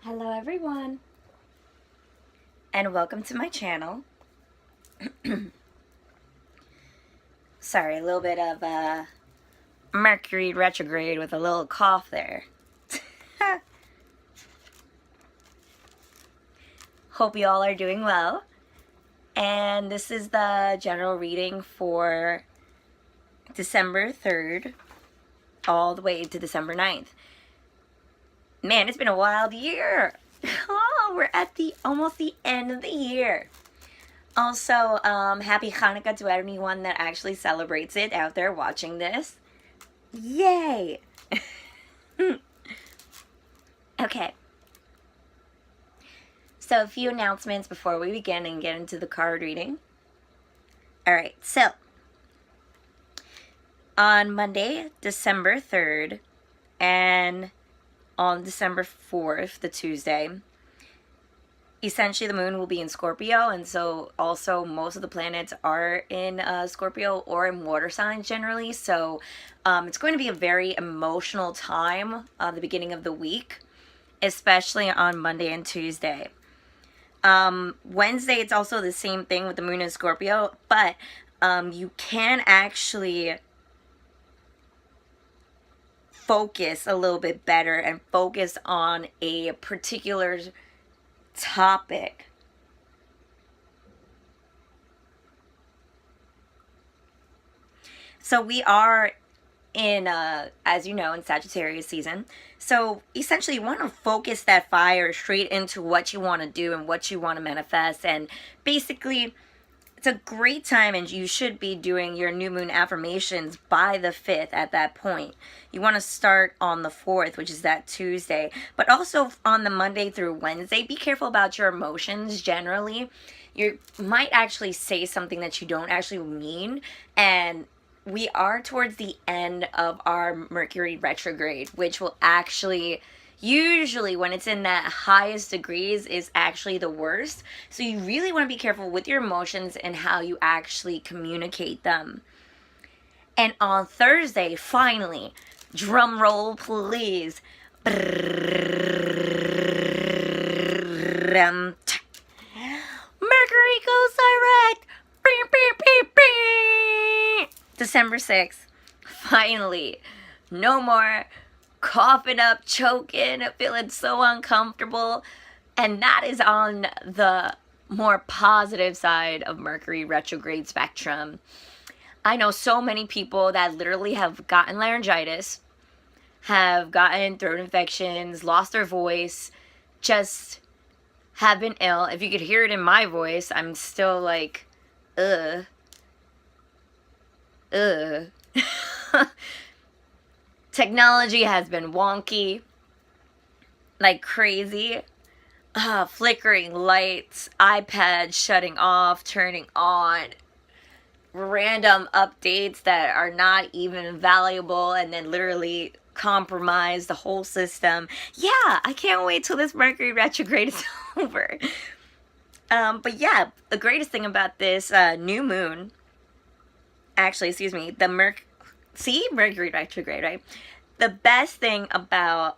Hello everyone, and welcome to my channel. Sorry, a little bit of Mercury retrograde with a little cough there. Hope you all are doing well. And this is the general reading for December 3rd all the way to December 9th. Man, it's been a wild year. Oh, we're at almost the end of the year. Also, happy Hanukkah to anyone that actually celebrates it out there watching this. Yay! Okay. So, a few announcements before we begin and get into the card reading. Alright, so, on Monday, December 3rd, and on December 4th, the Tuesday, essentially the moon will be in Scorpio, and so also most of the planets are in Scorpio or in water signs generally, so it's going to be a very emotional time the beginning of the week, especially on Monday and Tuesday. Wednesday, it's also the same thing with the moon in Scorpio, but you can actually focus a little bit better and focus on a particular topic. So we are in, as you know, in Sagittarius season. So essentially you want to focus that fire straight into what you want to do and what you want to manifest. And basically, it's a great time, and you should be doing your new moon affirmations by the 5th at that point. You want to start on the 4th, which is that Tuesday. But also on the Monday through Wednesday, be careful about your emotions generally. You might actually say something that you don't actually mean. And we are towards the end of our Mercury retrograde, which will actually... usually when it's in that highest degrees is actually the worst. So you really want to be careful with your emotions and how you actually communicate them. And on Thursday, finally, drum roll please. Mercury goes direct. December 6th, finally, no more coughing up, choking, feeling so uncomfortable. And that is on the more positive side of Mercury retrograde spectrum. I know so many people that literally have gotten laryngitis, have gotten throat infections, lost their voice, just have been ill. If you could hear it in my voice, I'm still like, ugh. Technology has been wonky, like crazy. Flickering lights, iPads shutting off, turning on, random updates that are not even valuable, and then literally compromise the whole system. Yeah, I can't wait till this Mercury retrograde is over. But yeah, the greatest thing about this new moon, actually, excuse me, Mercury retrograde, right? The best thing about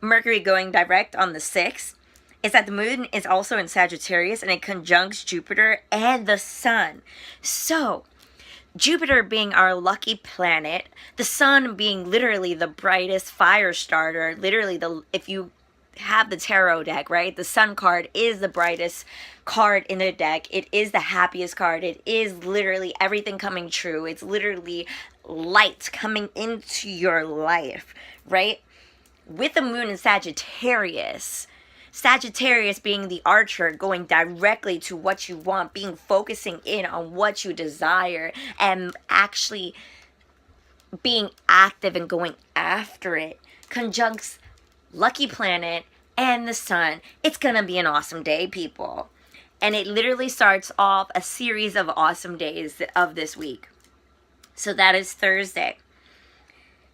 Mercury going direct on the 6th is that the moon is also in Sagittarius, and it conjuncts Jupiter and the sun. So, Jupiter being our lucky planet, the sun being literally the brightest fire starter, literally if you have the tarot deck, right? The sun card is the brightest card in the deck. It is the happiest card. It is literally everything coming true. It's literally light coming into your life, right? With the moon in Sagittarius, Sagittarius being the archer, going directly to what you want, focusing in on what you desire, and actually being active and going after it, conjuncts lucky planet and the sun. It's gonna be an awesome day, people. And it literally starts off a series of awesome days of this week. So that is Thursday.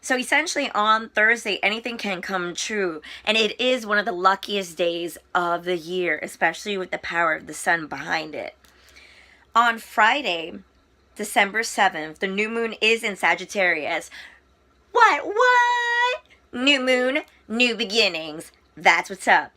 So essentially on Thursday, anything can come true. And it is one of the luckiest days of the year, especially with the power of the sun behind it. On Friday, December 7th, the new moon is in Sagittarius. What? New moon, new beginnings. That's what's up.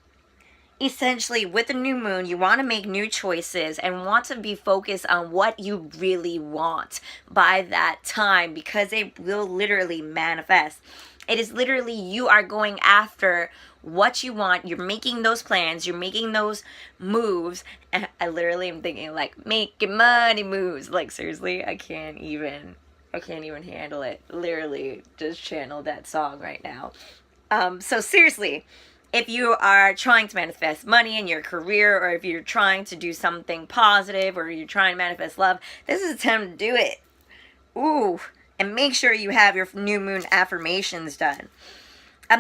Essentially, with the new moon, you want to make new choices and want to be focused on what you really want by that time, because it will literally manifest. It is literally, you are going after what you want. You're making those plans. You're making those moves. And I literally am thinking like making money moves. Like, seriously, I can't even handle it. Literally just channeled that song right now. So seriously, if you are trying to manifest money in your career, or if you're trying to do something positive, or you're trying to manifest love, this is the time to do it. Ooh, and make sure you have your new moon affirmations done.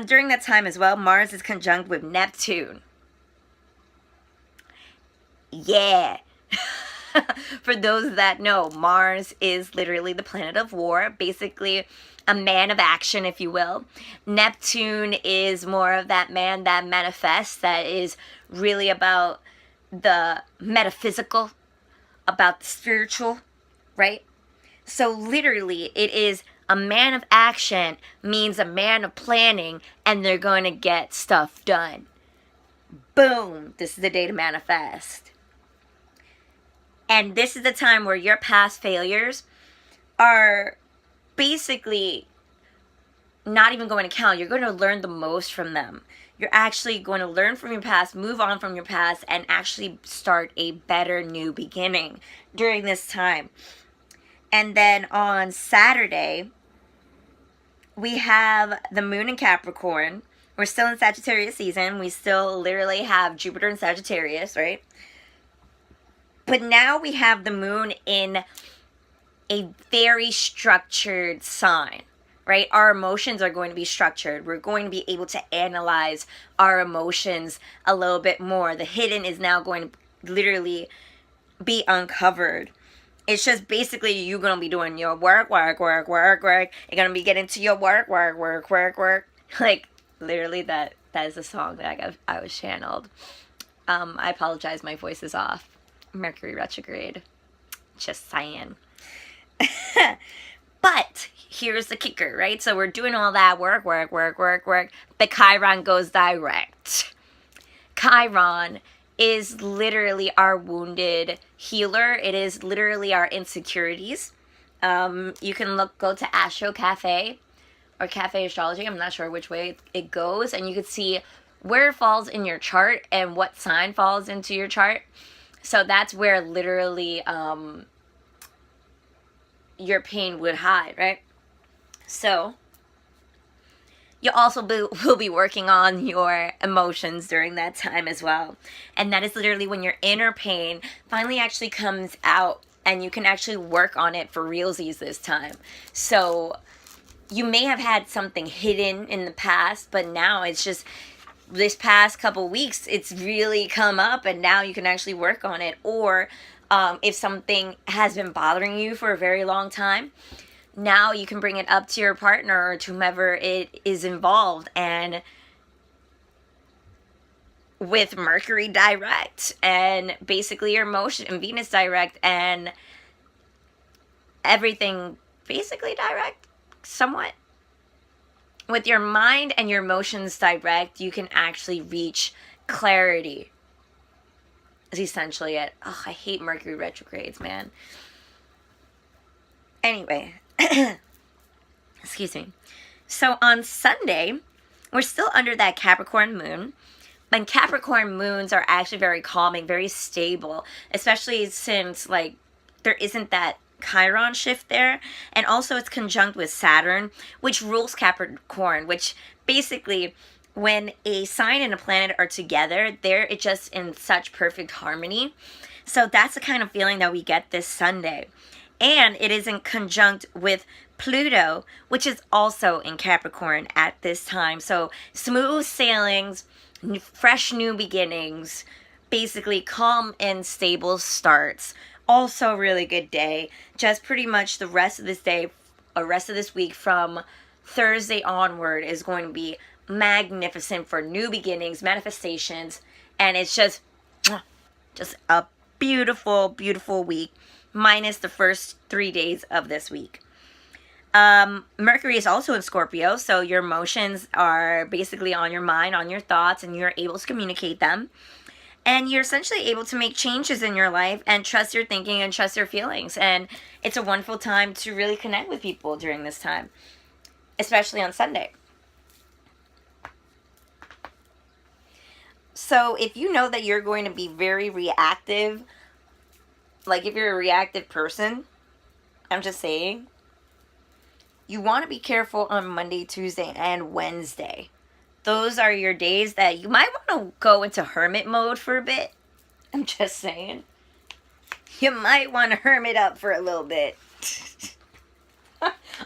During that time as well, Mars is conjunct with Neptune. Yeah. For those that know, Mars is literally the planet of war, basically a man of action, if you will. Neptune is more of that man that manifests, that is really about the metaphysical, about the spiritual, right? So literally, it is a man of action means a man of planning, and they're going to get stuff done. Boom! This is the day to manifest. And this is the time where your past failures are basically not even going to count. You're going to learn the most from them. You're actually going to learn from your past, move on from your past, and actually start a better new beginning during this time. And then on Saturday, we have the moon in Capricorn. We're still in Sagittarius season. We still literally have Jupiter in Sagittarius, right? But now we have the moon in a very structured sign, right? Our emotions are going to be structured. We're going to be able to analyze our emotions a little bit more. The hidden is now going to literally be uncovered. It's just basically you going to be doing your work. You're going to be getting to your work. Like, literally that is the song that I was channeled. I apologize, my voice is off. Mercury retrograde. Just saying. But here's the kicker, right? So we're doing all that work. But Chiron goes direct. Chiron is literally our wounded healer. It is literally our insecurities. You can go to Astro Cafe or Cafe Astrology. I'm not sure which way it goes. And you can see where it falls in your chart and what sign falls into your chart. So that's where literally your pain would hide, right? So you also will be working on your emotions during that time as well. And that is literally when your inner pain finally actually comes out, and you can actually work on it for realsies this time. So you may have had something hidden in the past, but now it's just this past couple weeks, it's really come up, and now you can actually work on it. Or if something has been bothering you for a very long time, now you can bring it up to your partner or to whomever it is involved. And with Mercury direct and basically your emotion, and Venus direct, and everything basically direct somewhat, with your mind and your emotions direct, you can actually reach clarity. Is essentially it. Oh, I hate Mercury retrogrades, man. Anyway, excuse me. So on Sunday, we're still under that Capricorn moon. And Capricorn moons are actually very calming, very stable, especially since like there isn't that Chiron shift there, and also it's conjunct with Saturn, which rules Capricorn, which basically when a sign and a planet are together, they're just in such perfect harmony. So that's the kind of feeling that we get this Sunday. And it is in conjunct with Pluto, which is also in Capricorn at this time. So smooth sailings, fresh new beginnings, basically calm and stable starts. Also really good day. Just pretty much the rest of this day, or rest of this week from Thursday onward is going to be magnificent for new beginnings, manifestations, and it's just a beautiful, beautiful week, minus the first 3 days of this week. Mercury is also in Scorpio, so your emotions are basically on your mind, on your thoughts, and you're able to communicate them. And you're essentially able to make changes in your life and trust your thinking and trust your feelings. And it's a wonderful time to really connect with people during this time, especially on Sunday. So if you know that you're going to be very reactive, like if you're a reactive person, I'm just saying, you want to be careful on Monday, Tuesday, and Wednesday. Those are your days that you might want to go into hermit mode for a bit. I'm just saying. You might want to hermit up for a little bit.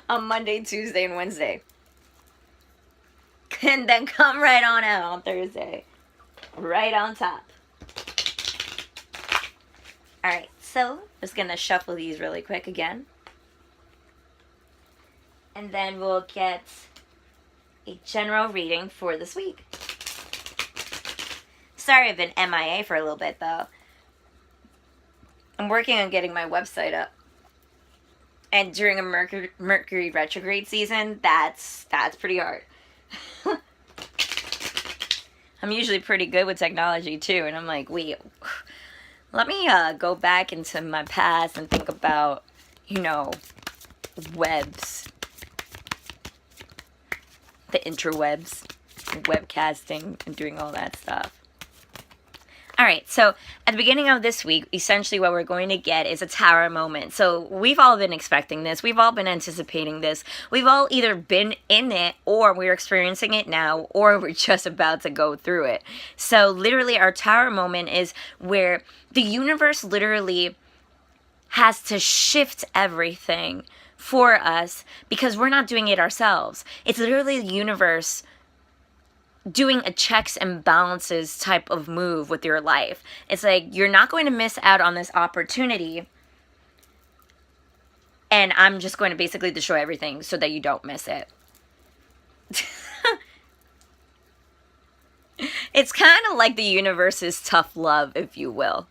On Monday, Tuesday, and Wednesday. And then come right on out on Thursday. Right on top. Alright, so I'm just going to shuffle these really quick again. And then we'll get a general reading for this week. Sorry I've been MIA for a little bit though. I'm working on getting my website up. And during a Mercury retrograde season, that's pretty hard. I'm usually pretty good with technology too, and I'm like, wait, let me go back into my past and think about, webs. The interwebs, webcasting, and doing all that stuff. Alright, so at the beginning of this week, essentially what we're going to get is a tower moment. So we've all been expecting this. We've all been anticipating this. We've all either been in it, or we're experiencing it now, or we're just about to go through it. So literally our tower moment is where the universe literally has to shift everything for us because we're not doing it ourselves. It's literally the universe doing a checks and balances type of move with your life. It's like, you're not going to miss out on this opportunity, and I'm just going to basically destroy everything so that you don't miss it. It's kind of like the universe's tough love, if you will.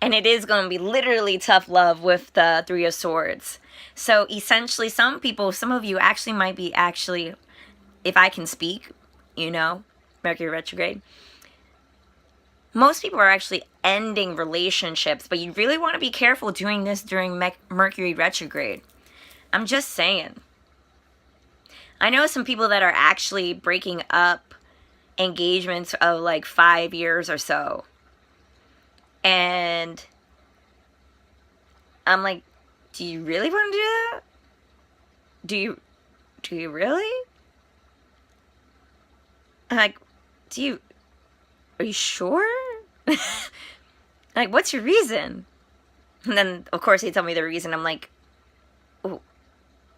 And it is going to be literally tough love with the Three of Swords. So essentially, some of you actually might be if I can speak, Mercury retrograde. Most people are actually ending relationships, but you really want to be careful doing this during Mercury retrograde. I'm just saying. I know some people that are actually breaking up engagements of like 5 years or so. And I'm like, do you really want to do that? Do you really? I'm like, are you sure? Like, what's your reason? And then, of course, they tell me the reason. I'm like, oh,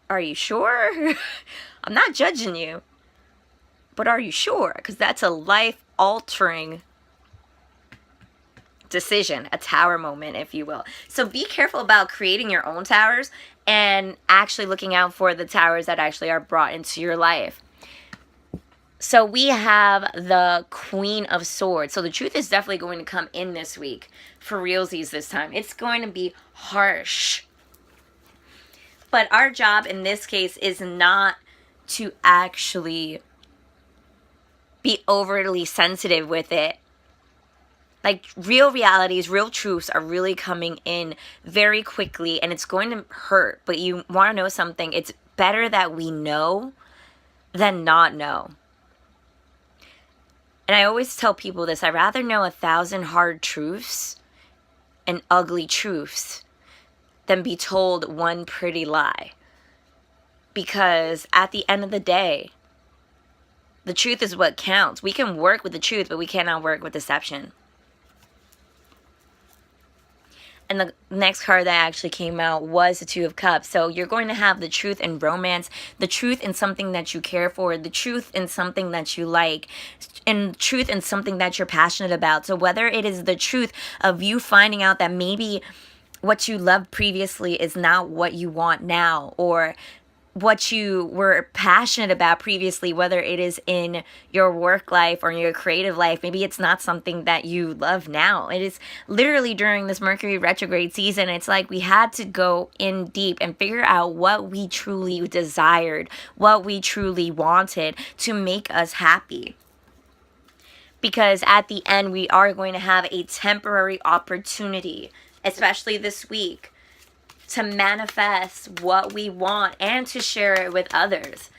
are you sure? I'm not judging you. But are you sure? Because that's a life-altering decision, a tower moment, if you will. So be careful about creating your own towers and actually looking out for the towers that actually are brought into your life. So we have the Queen of Swords. So the truth is definitely going to come in this week for realsies this time. It's going to be harsh. But our job in this case is not to actually be overly sensitive with it. Like, real realities, real truths are really coming in very quickly, and it's going to hurt. But you want to know something? It's better that we know than not know. And I always tell people this, I'd rather know 1,000 hard truths and ugly truths than be told one pretty lie. Because at the end of the day, the truth is what counts. We can work with the truth, but we cannot work with deception. And the next card that actually came out was the Two of Cups. So you're going to have the truth in romance, the truth in something that you care for, the truth in something that you like, and truth in something that you're passionate about. So whether it is the truth of you finding out that maybe what you loved previously is not what you want now, or what you were passionate about previously, whether it is in your work life or your creative life. Maybe it's not something that you love now. It is literally during this Mercury retrograde season, it's like we had to go in deep and figure out what we truly desired, what we truly wanted to make us happy. Because at the end, we are going to have a temporary opportunity, especially this week, to manifest what we want and to share it with others,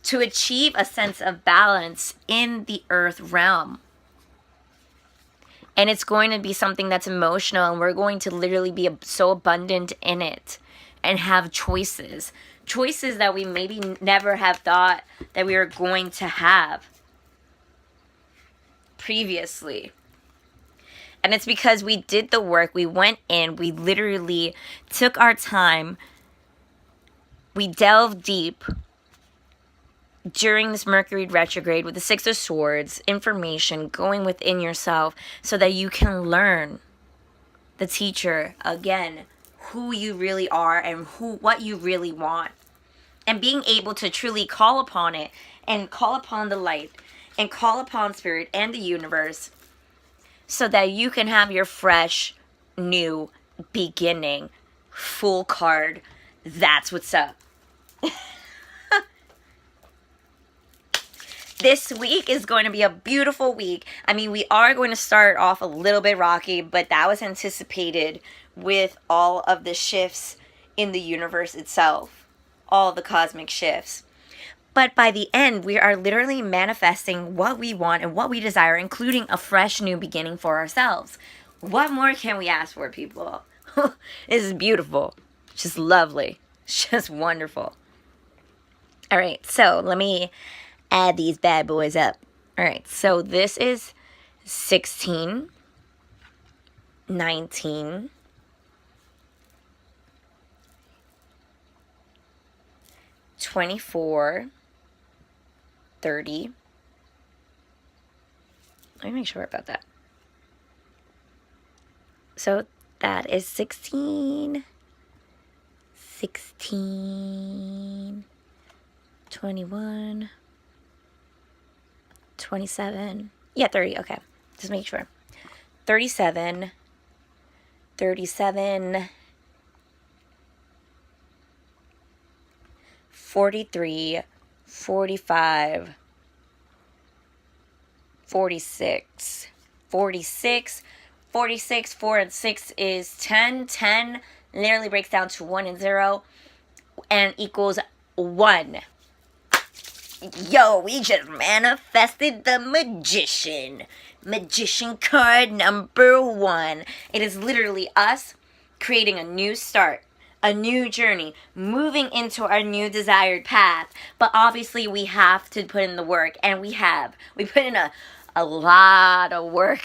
to achieve a sense of balance in the earth realm. And it's going to be something that's emotional, and we're going to literally be so abundant in it and have choices that we maybe never have thought that we were going to have previously. And it's because we did the work. We went in, we literally took our time, we delved deep during this Mercury retrograde with the Six of Swords, information going within yourself so that you can learn, the teacher, again, who you really are and what you really want. And being able to truly call upon it and call upon the light and call upon spirit and the universe, so that you can have your fresh, new beginning. Full card. That's what's up. This week is going to be a beautiful week. I mean, we are going to start off a little bit rocky, but that was anticipated with all of the shifts in the universe itself. All the cosmic shifts. But by the end, we are literally manifesting what we want and what we desire, including a fresh new beginning for ourselves. What more can we ask for, people? This is beautiful. It's just lovely. It's just wonderful. All right, so let me add these bad boys up. All right, so this is 16, 19, 24, 30. Let me make sure about that. So that is 16, 21, 27. Yeah, 30. Okay. Just make sure. 37, 43, 45, 46, 4 and 6 is 10. 10 literally breaks down to 1 and 0 and equals 1. Yo, we just manifested the magician. Magician card number 1. It is literally us creating a new start, a new journey, moving into our new desired path. But obviously we have to put in the work, and we have. We put in a lot of work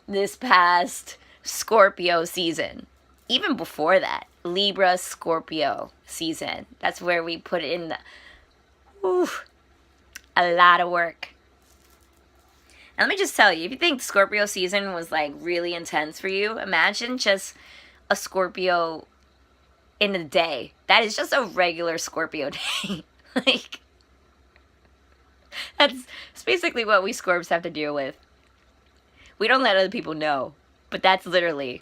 this past Scorpio season. Even before that, Libra, Scorpio season. That's where we put in a lot of work. And let me just tell you, if you think Scorpio season was like really intense for you, imagine just a Scorpio in a day. That is just a regular Scorpio day. Like, that's basically what we Scorps have to deal with. We don't let other people know, but that's literally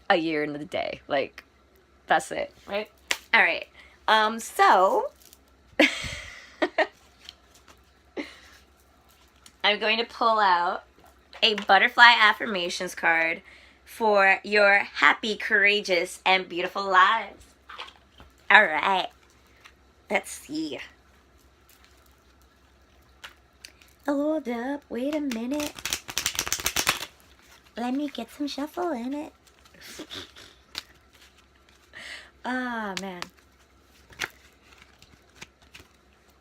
a year into the day. Like, that's it, right? All right. So I'm going to pull out a butterfly affirmations card for your happy, courageous, and beautiful lives. All right. Let's see. Hold up. Wait a minute. Let me get some shuffle in it. Ah, man.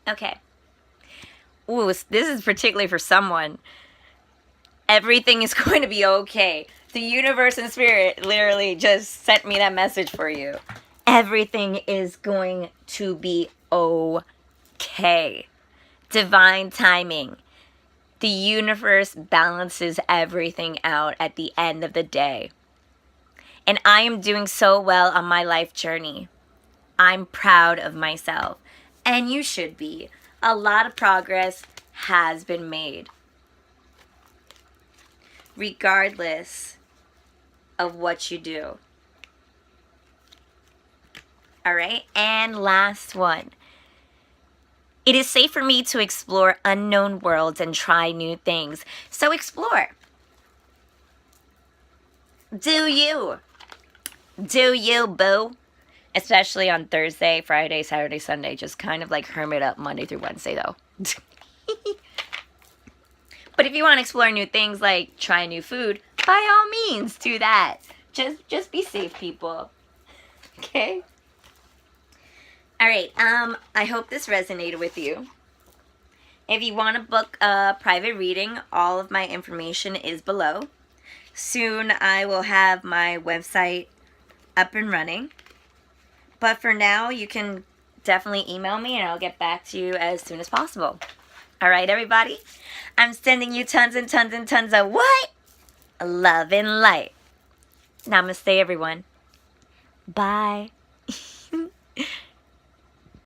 Okay. Ooh, this is particularly for someone. Everything is going to be okay. The universe and spirit literally just sent me that message for you. Everything is going to be okay. Divine timing. The universe balances everything out at the end of the day. And I am doing so well on my life journey. I'm proud of myself. And you should be. A lot of progress has been made. Regardless of what you do. Alright, and last one. It is safe for me to explore unknown worlds and try new things. So explore. Do you? Do you, boo? Especially on Thursday, Friday, Saturday, Sunday. Just kind of like hermit up Monday through Wednesday, though. But if you want to explore new things, like try new food, by all means, do that. Just be safe, people. Okay? Alright, I hope this resonated with you. If you want to book a private reading, all of my information is below. Soon I will have my website up and running. But for now, you can definitely email me and I'll get back to you as soon as possible. Alright, everybody? I'm sending you tons and tons and tons of what? Love and light. Namaste, everyone. Bye.